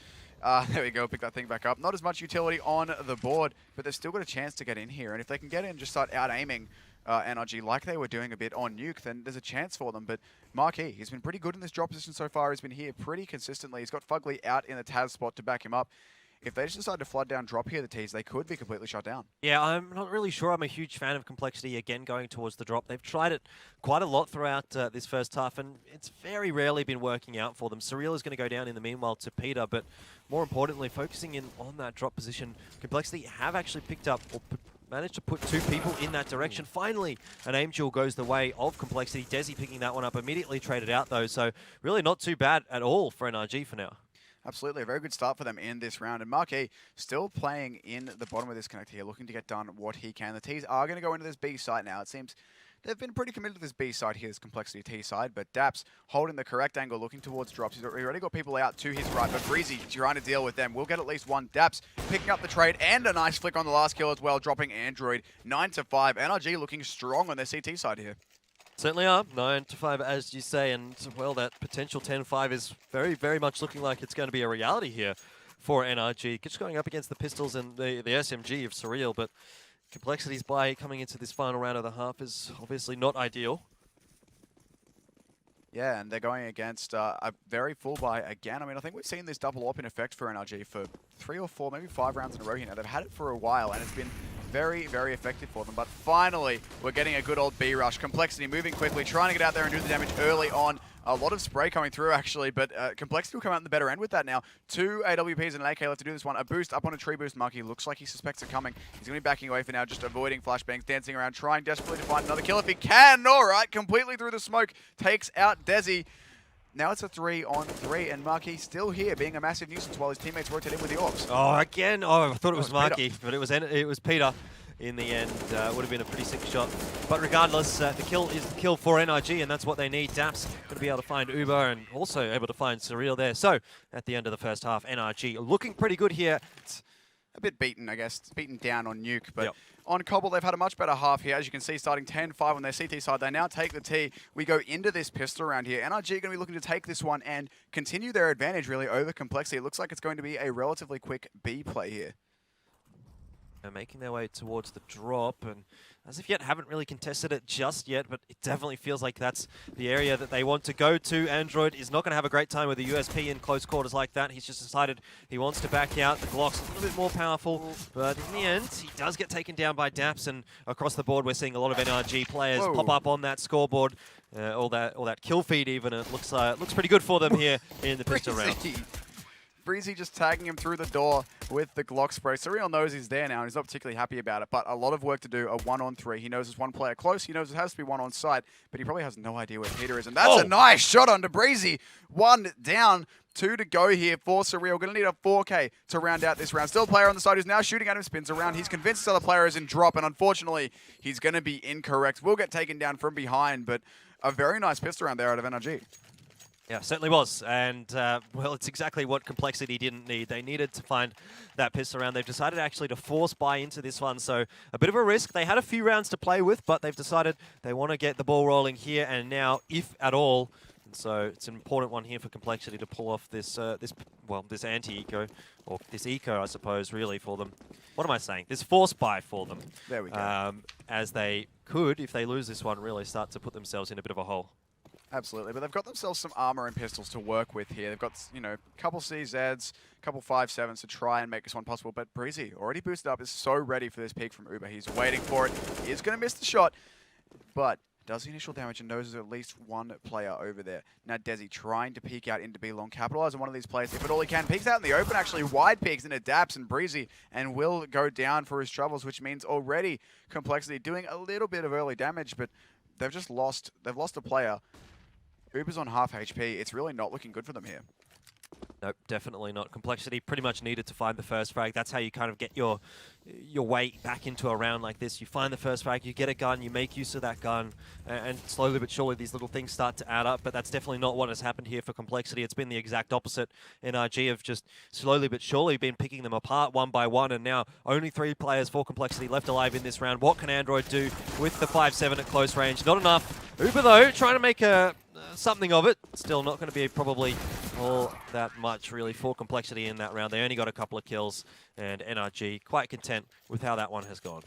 there we go, pick that thing back up. Not as much utility on the board, but they've still got a chance to get in here. And if they can get in and just start out-aiming NRG like they were doing a bit on Nuke, then there's a chance for them. But Marquis, he's been pretty good in this drop position so far. He's been here pretty consistently. He's got Fugly out in the Taz spot to back him up. If they just decide to flood down drop here, the T's, they could be completely shut down. Yeah, I'm not really sure. I'm a huge fan of compLexity, again, going towards the drop. They've tried it quite a lot throughout this first half, and it's very rarely been working out for them. Surreal is going to go down in the meanwhile to Peter, but more importantly, focusing in on that drop position, compLexity have actually picked up or managed to put 2 people in that direction. Finally, an aim duel goes the way of compLexity. Desi picking that one up, immediately traded out though, so really not too bad at all for NRG for now. Absolutely, a very good start for them in this round. And Marquis still playing in the bottom of this connector here, looking to get done what he can. The T's are going to go into this B site now. It seems they've been pretty committed to this B side here, this compLexity T side, but Daps holding the correct angle, looking towards drops. He's already got people out to his right, but Breezy trying to deal with them. We'll get at least one. Daps picking up the trade and a nice flick on the last kill as well, dropping Android 9-5. NRG looking strong on their CT side here. Certainly are. 9-5, as you say, and well, that potential 10-5 is very, very much looking like it's going to be a reality here for NRG. Just going up against the pistols and the SMG of Surreal, but compLexity's buy coming into this final round of the half is obviously not ideal. Yeah, and they're going against a very full buy again. I mean, I think we've seen this double AWP in effect for NRG for 3 or 4, maybe 5 rounds in a row here now. They've had it for a while, and it's been very, very effective for them. But finally, we're getting a good old B rush. compLexity moving quickly, trying to get out there and do the damage early on. A lot of spray coming through, actually, but compLexity will come out in the better end with that now. 2 AWPs and an AK left to do this one. A boost up on a tree boost. Marquis looks like he suspects it coming. He's going to be backing away for now, just avoiding flashbangs, dancing around, trying desperately to find another kill if he can. All right, completely through the smoke. Takes out Desi. Now it's a 3-on-3, and Marquis still here, being a massive nuisance while his teammates rotate in with the AWPs. Oh, again. Oh, I thought it was Marquis, but it was Peter. In the end, would have been a pretty sick shot. But regardless, the kill is the kill for NRG, and that's what they need. Daps going to be able to find Uber and also able to find Surreal there. So, at the end of the first half, NRG looking pretty good here. It's a bit beaten, I guess. It's beaten down on Nuke, but on cobble, they've had a much better half here. As you can see, starting 10-5 on their CT side. They now take the T. We go into this pistol round here. NRG are going to be looking to take this one and continue their advantage, really, over compLexity. It looks like it's going to be a relatively quick B play here. Making their way towards the drop, and as of yet, haven't really contested it just yet, but it definitely feels like that's the area that they want to go to. Android is not going to have a great time with a USP in close quarters like that. He's just decided he wants to back out. The Glock's a little bit more powerful, but in the end, he does get taken down by Daps, and across the board, we're seeing a lot of NRG players pop up on that scoreboard. All that kill feed even. It looks pretty good for them here in the pistol round. Breezy just tagging him through the door with the Glock spray. Surreal knows he's there now, and he's not particularly happy about it, but a lot of work to do, a 1-on-3. He knows there's one player close, he knows it has to be one on site, but he probably has no idea where Peter is, and that's a nice shot onto Breezy. 1 down, 2 to go here for Surreal. Going to need a 4K to round out this round. Still a player on the side who's now shooting at him, spins around. He's convinced this other player is in drop, and unfortunately, he's going to be incorrect. Will get taken down from behind, but a very nice pistol round there out of NRG. Yeah, certainly was. And, well, it's exactly what compLexity didn't need. They needed to find that pistol round. They've decided actually to force buy into this one, so a bit of a risk. They had a few rounds to play with, but they've decided they want to get the ball rolling here and now, if at all. And so it's an important one here for compLexity to pull off this anti-eco, or this eco, I suppose, really, for them. What am I saying? This force buy for them. There we go. As they could, if they lose this one, really start to put themselves in a bit of a hole. Absolutely, but they've got themselves some armor and pistols to work with here. They've got, you know, a couple CZs, a couple 5.7s to try and make this one possible. But Breezy, already boosted up, is so ready for this peek from Uber. He's waiting for it. He is going to miss the shot, but does the initial damage and knows there's at least one player over there. Now Desi trying to peek out into B long, capitalize on one of these players if at all he can. Peeks out in the open, actually wide peeks into Daps and Breezy, and will go down for his troubles, which means already compLexity doing a little bit of early damage, but they've just lost. They've lost a player. Uber's on half HP. It's really not looking good for them here. Nope, definitely not. compLexity pretty much needed to find the first frag. That's how you kind of get your way back into a round like this. You find the first frag, you get a gun, you make use of that gun, and slowly but surely these little things start to add up, but that's definitely not what has happened here for compLexity. It's been the exact opposite. NRG have just slowly but surely been picking them apart one by one, and now only 3 players for compLexity left alive in this round. What can Android do with the 5.7 at close range? Not enough. Uber, though, trying to make something of it. Still not going to be probably all that much, really, for compLexity in that round. They only got a couple of kills, and NRG quite content with how that one has gone.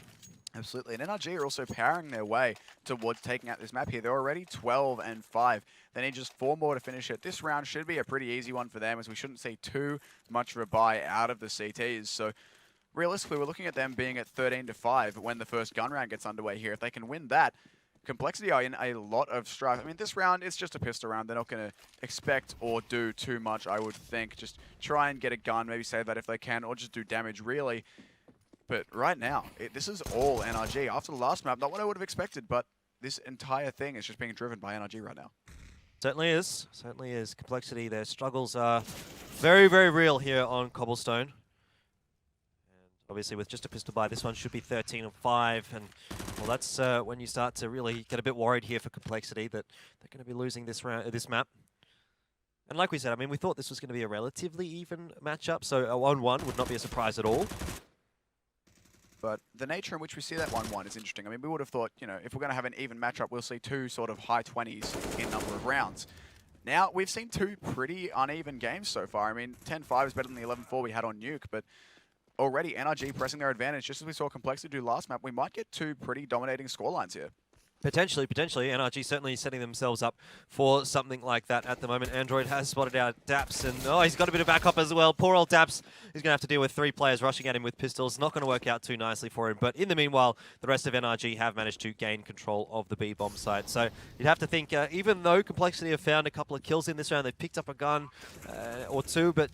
Absolutely, and NRG are also powering their way towards taking out this map here. They're already 12-5. They need just 4 more to finish it. This round should be a pretty easy one for them, as we shouldn't see too much of a buy out of the CTs. So realistically, we're looking at them being at 13-5 when the first gun round gets underway here. If they can win that, compLexity are in a lot of strife. I mean, this round, it's just a pistol round. They're not going to expect or do too much, I would think. Just try and get a gun, maybe save that if they can, or just do damage, really. But right now, this is all NRG. After the last map, not what I would have expected, but this entire thing is just being driven by NRG right now. Certainly is. Certainly is. compLexity, their struggles are very, very real here on Cobblestone. Obviously, with just a pistol buy, this one should be 13-5, and well, that's when you start to really get a bit worried here for compLexity that they're going to be losing this round, this map. And like we said, I mean, we thought this was going to be a relatively even matchup, so a 1-1 would not be a surprise at all. But the nature in which we see that 1-1 is interesting. I mean, we would have thought, you know, if we're going to have an even matchup, we'll see 2 sort of high 20s in number of rounds. Now, we've seen 2 pretty uneven games so far. I mean, 10-5 is better than the 11-4 we had on Nuke, but already NRG pressing their advantage, just as we saw compLexity do last map. We might get 2 pretty dominating scorelines here. Potentially. NRG certainly setting themselves up for something like that at the moment. Android has spotted out Daps, and oh, he's got a bit of backup as well. Poor old Daps is going to have to deal with 3 players rushing at him with pistols. Not going to work out too nicely for him. But in the meanwhile, the rest of NRG have managed to gain control of the B-bomb site. So you'd have to think, even though compLexity have found a couple of kills in this round, they've picked up a gun or 2, but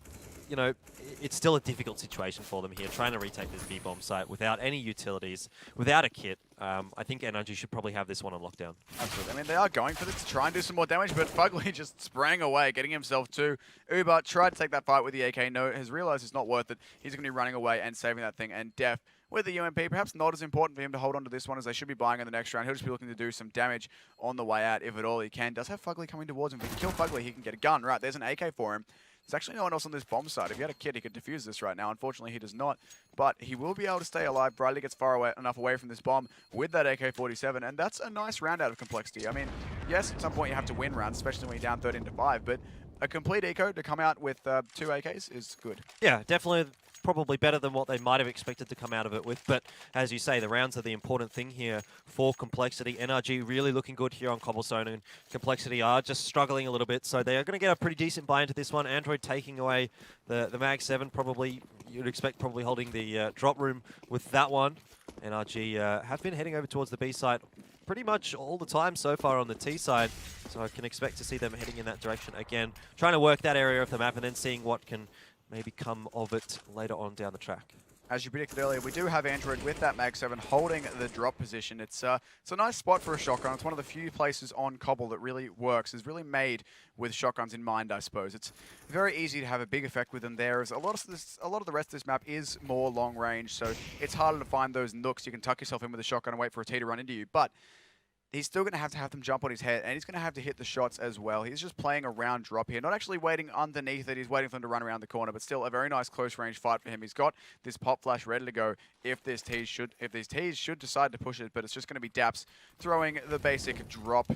you know, it's still a difficult situation for them here, trying to retake this B-bomb site without any utilities, without a kit. I think NRG should probably have this one on lockdown. Absolutely. I mean, they are going for this to try and do some more damage, but Fugly just sprang away, getting himself to Uber. Tried to take that fight with the AK, has realized it's not worth it. He's going to be running away and saving that thing, and Def with the UMP, perhaps not as important for him to hold on to this one as they should be buying in the next round. He'll just be looking to do some damage on the way out, if at all he can. Does have Fugly coming towards him. If he can kill Fugly, he can get a gun. Right, there's an AK for him. There's actually no one else on this bomb side. If he had a kid, he could defuse this right now. Unfortunately, he does not. But he will be able to stay alive. Bradley gets far enough away from this bomb with that AK-47, and that's a nice round out of compLexity. I mean, yes, at some point you have to win rounds, especially when you're down 13-5, but a complete eco to come out with 2 AKs is good. Yeah, definitely probably better than what they might have expected to come out of it with. But as you say, the rounds are the important thing here for compLexity. NRG really looking good here on Cobblestone, and compLexity are just struggling a little bit. So they are going to get a pretty decent buy into this one. Android taking away the Mag 7, probably, you'd expect probably holding the drop room with that one. NRG have been heading over towards the B side pretty much all the time so far on the T side. So I can expect to see them heading in that direction again, trying to work that area of the map and then seeing what can maybe come of it later on down the track. As you predicted earlier, we do have Android with that Mag 7 holding the drop position. It's a nice spot for a shotgun. It's one of the few places on Cobble that really works. It's really made with shotguns in mind, I suppose. It's very easy to have a big effect with them there. As a lot of the rest of this map is more long range, so it's harder to find those nooks. You can tuck yourself in with a shotgun and wait for a T to run into you, but he's still going to have them jump on his head, and he's going to have to hit the shots as well. He's just playing around drop here, not actually waiting underneath it. He's waiting for them to run around the corner, but still a very nice close range fight for him. He's got this pop flash ready to go if these T's should decide to push it, but it's just going to be Daps throwing the basic drop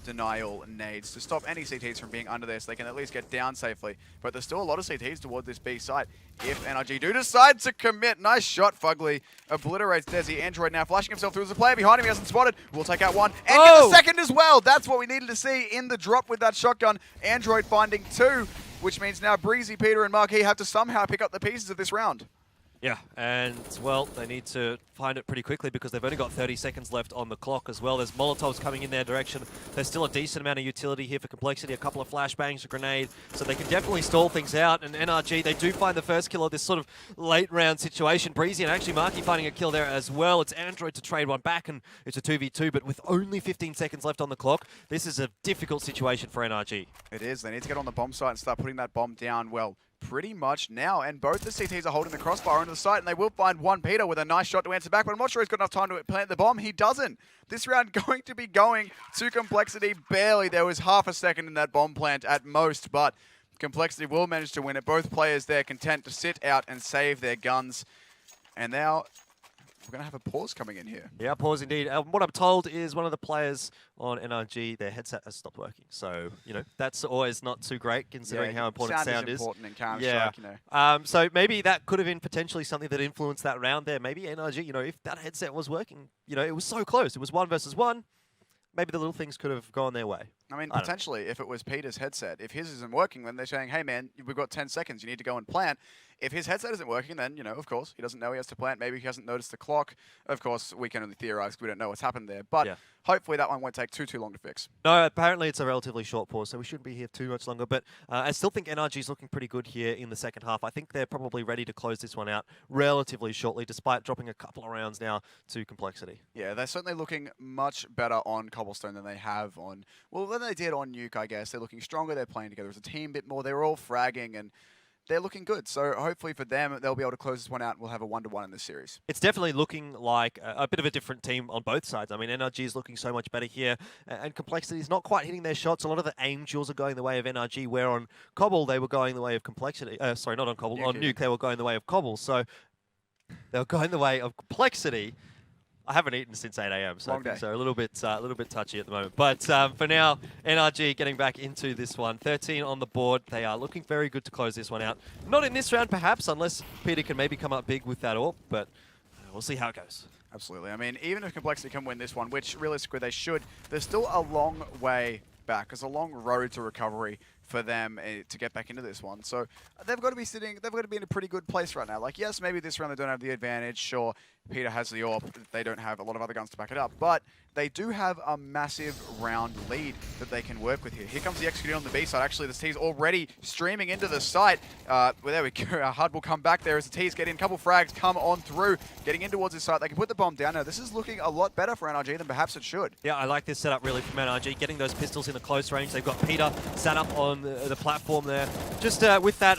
denial nades to stop any CTs from being under there so they can at least get down safely. But there's still a lot of CTs toward this B site if NRG do decide to commit. Nice shot, Fugly. Obliterates Desi. Android now flashing himself through. There's a player behind him. He hasn't spotted. We'll take out one and get the second as well. That's what we needed to see in the drop with that shotgun. Android finding 2, which means now Breezy, Peter, and Marquis have to somehow pick up the pieces of this round. Yeah, and, well, they need to find it pretty quickly because they've only got 30 seconds left on the clock as well. There's Molotovs coming in their direction. There's still a decent amount of utility here for compLexity, a couple of flashbangs, a grenade, so they can definitely stall things out. And NRG, they do find the first kill of this sort of late round situation. Breezy and actually Marky finding a kill there as well. It's Android to trade one back, and it's a 2v2, but with only 15 seconds left on the clock, this is a difficult situation for NRG. It is. They need to get on the bomb site and start putting that bomb down, well, pretty much now, and both the CTs are holding the crossbar into the site, and they will find one Peter with a nice shot to answer back, but I'm not sure he's got enough time to plant the bomb. He doesn't. This round going to be going to compLexity barely. There was half a second in that bomb plant at most, but compLexity will manage to win it. Both players there content to sit out and save their guns, and now we're going to have a pause coming in here. Yeah, pause indeed. What I'm told is one of the players on NRG, their headset has stopped working. So, you know, that's always not too great considering how important sound is. Important in Counter-Strike, you know. So maybe that could have been potentially something that influenced that round there. Maybe NRG, you know, if that headset was working, you know, it was so close. It was 1 versus 1. Maybe the little things could have gone their way. I mean, potentially, if it was Peter's headset, if his isn't working, then they're saying, hey, man, we've got 10 seconds. You need to go and plant. If his headset isn't working, then, you know, of course, he doesn't know he has to plant. Maybe he hasn't noticed the clock. Of course, we can only theorize because we don't know what's happened there. But hopefully that one won't take too long to fix. No, apparently it's a relatively short pause, so we shouldn't be here too much longer. But I still think NRG is looking pretty good here in the second half. I think they're probably ready to close this one out relatively shortly, despite dropping a couple of rounds now to compLexity. Yeah, they're certainly looking much better on Cobblestone than they have on, well, than they did on Nuke, I guess. They're looking stronger. They're playing together as a team a bit more. They're all fragging, and they're looking good. So hopefully for them, they'll be able to close this one out and we'll have a 1-1 in this series. It's definitely looking like a bit of a different team on both sides. I mean, NRG is looking so much better here, and compLexity is not quite hitting their shots. A lot of the aim duels are going the way of NRG, where on Cobble, they were going the way of compLexity. Sorry, not on Cobble. On Nuke, they were going the way of Cobble. So they were going the way of compLexity. I haven't eaten since 8 AM, so a little bit touchy at the moment. But for now, NRG getting back into this one. 13 on the board. They are looking very good to close this one out. Not in this round, perhaps, unless Peter can maybe come up big with that AWP, but we'll see how it goes. Absolutely. I mean, even if compLexity can win this one, which realistically they should, there's still a long way back. There's a long road to recovery for them to get back into this one. So they've got to be in a pretty good place right now. Like, yes, maybe this round they don't have the advantage. Sure, Peter has the AWP. They don't have a lot of other guns to back it up. But they do have a massive round lead that they can work with here. Here comes the executing on the B side. Actually, this T's already streaming into the site. Well, there we go. HUD will come back there as the T's get in. A couple frags come on through, getting in towards this site. They can put the bomb down. Now, this is looking a lot better for NRG than perhaps it should. Yeah, I like this setup really from NRG. Getting those pistols in the close range. They've got Peter sat up on the platform there. Just with that,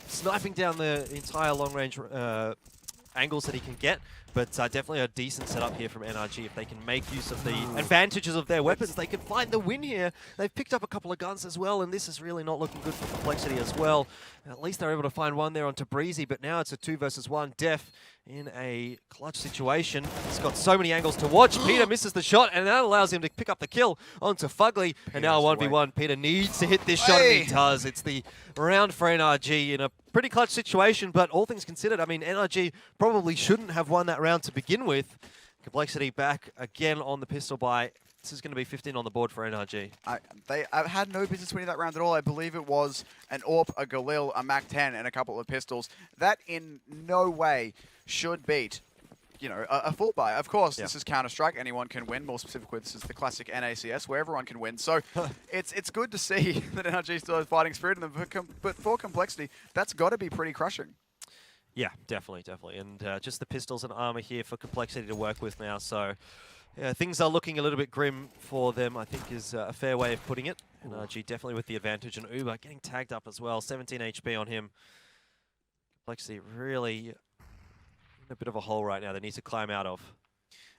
sniping down the entire long range angles that he can get, but definitely a decent setup here from NRG. If they can make use of the advantages of their weapons, they can find the win here. They've picked up a couple of guns as well, and this is really not looking good for compLexity as well. At least they're able to find one there onto Breezy, but now it's a 2 versus 1. Def in a clutch situation. He's got so many angles to watch. Peter misses the shot, and that allows him to pick up the kill onto Fugly. And now a 1v1. Peter needs to hit this shot, and he does. It's the round for NRG in a pretty clutch situation, but all things considered, I mean, NRG probably shouldn't have won that round to begin with. compLexity back again on the pistol buy. This is going to be 15 on the board for NRG. They had no business winning that round at all. I believe it was an AWP, a Galil, a MAC-10, and a couple of pistols. That in no way should beat, you know, a full buy. Of course, this is Counter-Strike. Anyone can win. More specifically, this is the classic NACS where everyone can win. So it's good to see that NRG still has fighting spirit in them. But for compLexity, that's got to be pretty crushing. Yeah, definitely. And just the pistols and armor here for compLexity to work with now. So yeah, things are looking a little bit grim for them, I think is a fair way of putting it. NRG definitely with the advantage. And Uber getting tagged up as well. 17 HP on him. compLexity really in a bit of a hole right now they need to climb out of.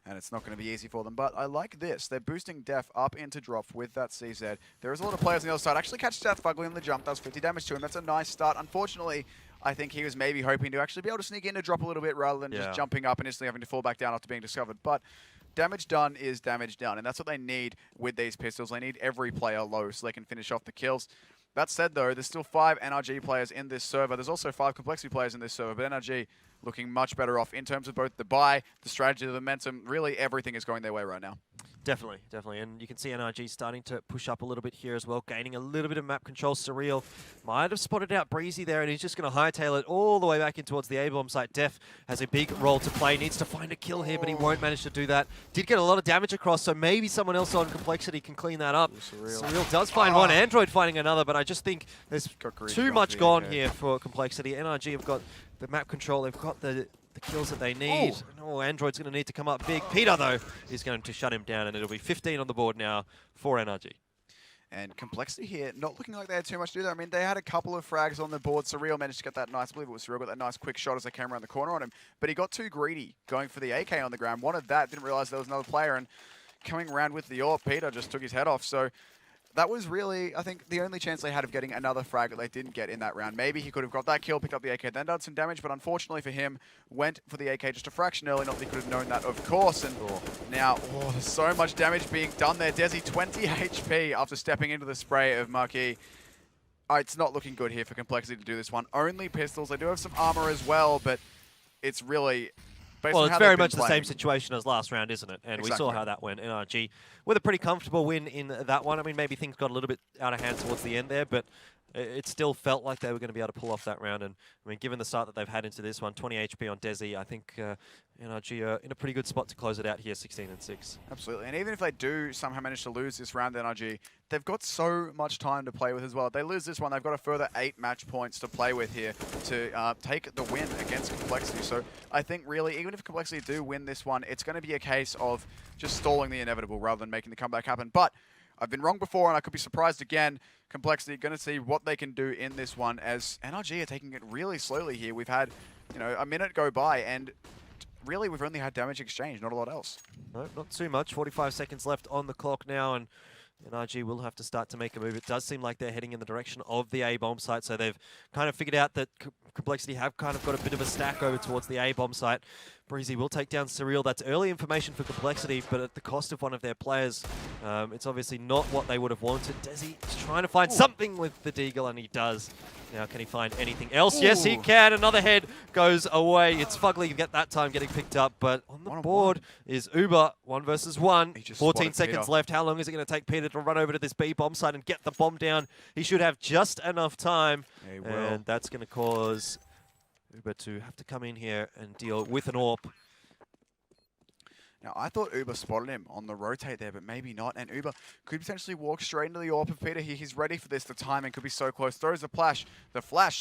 And it's not going to be easy for them. But I like this. They're boosting Def up into drop with that CZ. There is a lot of players on the other side. Actually catch Death Fugly in the jump. Does 50 damage to him. That's a nice start. Unfortunately, I think he was maybe hoping to actually be able to sneak in to drop a little bit rather than just jumping up and instantly having to fall back down after being discovered. But damage done is damage done. And that's what they need with these pistols. They need every player low so they can finish off the kills. That said, though, there's still 5 NRG players in this server. There's also 5 compLexity players in this server, but NRG looking much better off in terms of both the buy, the strategy, the momentum. Really, everything is going their way right now. Definitely. And you can see NRG starting to push up a little bit here as well, gaining a little bit of map control. Surreal might have spotted out Breezy there, and he's just going to hightail it all the way back in towards the A-bomb site. Def has a big role to play, needs to find a kill here, but he won't manage to do that. Did get a lot of damage across, so maybe someone else on compLexity can clean that up. Surreal does find one, Android finding another, but I just think there's too much gone here for compLexity. NRG have got the map control, they've got the kills that they need. Oh, Android's going to need to come up big. Peter, though, is going to shut him down, and it'll be 15 on the board now for NRG. And compLexity here, not looking like they had too much to do there. I mean, they had a couple of frags on the board. Surreal managed to get that nice, I believe it was Surreal, got that nice quick shot as they came around the corner on him. But he got too greedy going for the AK on the ground. Wanted that, didn't realize there was another player, and coming around with the AWP, Peter just took his head off. So that was really, I think, the only chance they had of getting another frag that they didn't get in that round. Maybe he could have got that kill, picked up the AK, then done some damage, but unfortunately for him, went for the AK just a fraction early. Not that he could have known that, of course. And now, there's so much damage being done there. Desi, 20 HP after stepping into the spray of Marquis. It's not looking good here for compLexity to do this one. Only pistols. They do have some armor as well, but it's really... Well, it's very much the same situation as last round, isn't it? And we saw how that went. NRG with a pretty comfortable win in that one. I mean, maybe things got a little bit out of hand towards the end there, but it still felt like they were going to be able to pull off that round. And I mean, given the start that they've had into this one, 20 HP on Desi, I think NRG are in a pretty good spot to close it out here, 16-6. Absolutely. And even if they do somehow manage to lose this round, NRG, they've got so much time to play with as well. If they lose this one, they've got a further 8 match points to play with here to take the win against compLexity. So I think really, even if compLexity do win this one, it's going to be a case of just stalling the inevitable rather than making the comeback happen. But I've been wrong before, and I could be surprised again. compLexity going to see what they can do in this one, as NRG are taking it really slowly here. We've had, you know, a minute go by, and really we've only had damage exchange, not a lot else. No, not too much. 45 seconds left on the clock now, and NRG will have to start to make a move. It does seem like they're heading in the direction of the A-bomb site, so they've kind of figured out that compLexity have kind of got a bit of a stack over towards the A-bomb site. Breezy will take down Surreal. That's early information for compLexity, but at the cost of one of their players. It's obviously not what they would have wanted. Desi is trying to find something with the Deagle, and he does. Now, can he find anything else? Yes, he can. Another head goes away. It's Fugly at that time getting picked up, but on the board is Uber, 1 versus 1. 14 seconds left. How long is it going to take Peter to run over to this B-bomb site and get the bomb down? He should have just enough time, and that's going to cause Uber to have to come in here and deal with an AWP. Now, I thought Uber spotted him on the rotate there, but maybe not. And Uber could potentially walk straight into the AWP of Peter here. He's ready for this. The timing could be so close. Throws the flash,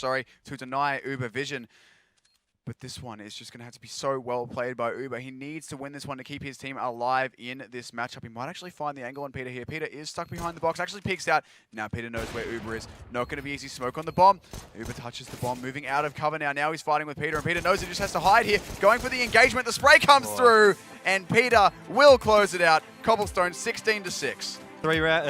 to deny Uber vision. But this one is just going to have to be so well played by Uber. He needs to win this one to keep his team alive in this matchup. He might actually find the angle on Peter here. Peter is stuck behind the box, actually peeks out. Now Peter knows where Uber is. Not going to be easy. Smoke on the bomb. Uber touches the bomb, moving out of cover now. Now he's fighting with Peter, and Peter knows he just has to hide here. Going for the engagement. The spray comes through, and Peter will close it out. Cobblestone 16-6.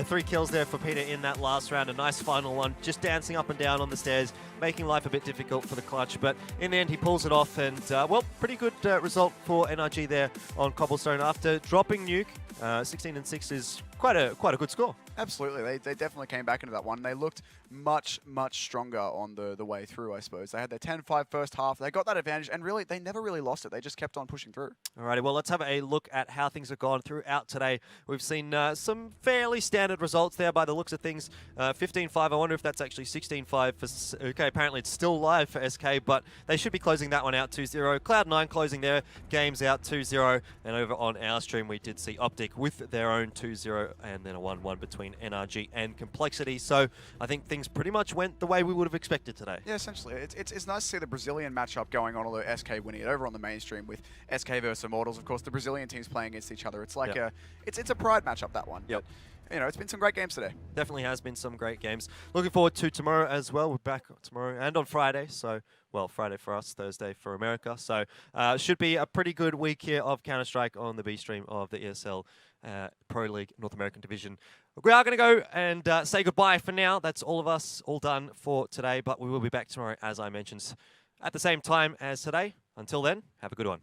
Three kills there for Peter in that last round. A nice final one, just dancing up and down on the stairs, making life a bit difficult for the clutch. But in the end, he pulls it off, and well, pretty good result for NRG there on Cobblestone after dropping Nuke. 16-6 is quite a good score. Absolutely, they definitely came back into that one. They looked much stronger on the way through, I suppose. They had their 10-5 first half. They got that advantage, and really, they never really lost it. They just kept on pushing through. Alrighty, well, let's have a look at how things have gone throughout today. We've seen some fairly standard results there by the looks of things. 15-5, I wonder if that's actually 16-5 for UK. Apparently, it's still live for SK, but they should be closing that one out 2-0. Cloud9 closing their games out 2-0, and over on our stream, we did see Optic with their own 2-0, and then a 1-1 between NRG and compLexity. So I think things pretty much went the way we would have expected today. Yeah, essentially. It's nice to see the Brazilian matchup going on, although SK winning it over on the mainstream with SK versus Immortals. Of course, the Brazilian teams playing against each other. It's like it's a pride matchup, that one. Yep. But, you know, it's been some great games today. Definitely has been some great games. Looking forward to tomorrow as well. We're back tomorrow and on Friday. So, well, Friday for us, Thursday for America. So, should be a pretty good week here of Counter-Strike on the B stream of the ESL Pro League North American Division. We are going to go and say goodbye for now. That's all of us, all done for today. But we will be back tomorrow, as I mentioned, at the same time as today. Until then, have a good one.